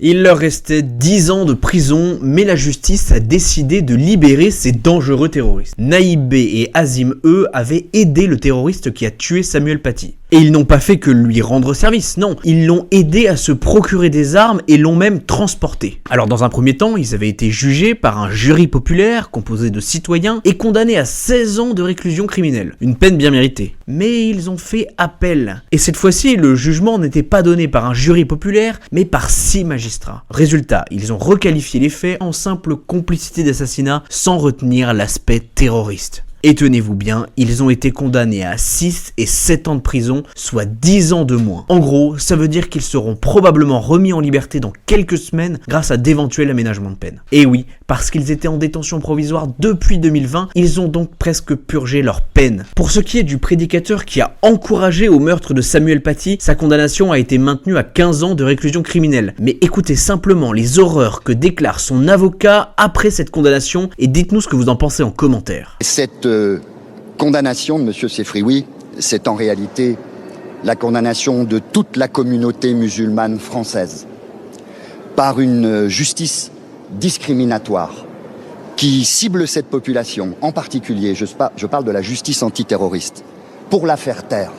Il leur restait 10 ans de prison, mais la justice a décidé de libérer ces dangereux terroristes. Naïb B et Azim E avaient aidé le terroriste qui a tué Samuel Paty. Et ils n'ont pas fait que lui rendre service, non, ils l'ont aidé à se procurer des armes et l'ont même transporté. Alors dans un premier temps, ils avaient été jugés par un jury populaire composé de citoyens et condamnés à 16 ans de réclusion criminelle, une peine bien méritée. Mais ils ont fait appel. Et cette fois-ci, le jugement n'était pas donné par un jury populaire, mais par 6 magistrats. Résultat, ils ont requalifié les faits en simple complicité d'assassinat sans retenir l'aspect terroriste. Et tenez-vous bien, ils ont été condamnés à 6 et 7 ans de prison, soit 10 ans de moins. En gros, ça veut dire qu'ils seront probablement remis en liberté dans quelques semaines grâce à d'éventuels aménagements de peine. Et oui, parce qu'ils étaient en détention provisoire depuis 2020, ils ont donc presque purgé leur peine. Pour ce qui est du prédicateur qui a encouragé au meurtre de Samuel Paty, sa condamnation a été maintenue à 15 ans de réclusion criminelle. Mais écoutez simplement les horreurs que déclare son avocat après cette condamnation et dites-nous ce que vous en pensez en commentaire. Cette condamnation de M. Sefrioui, c'est en réalité la condamnation de toute la communauté musulmane française par une justice discriminatoire qui cible cette population, en particulier, je parle de la justice antiterroriste, pour la faire taire.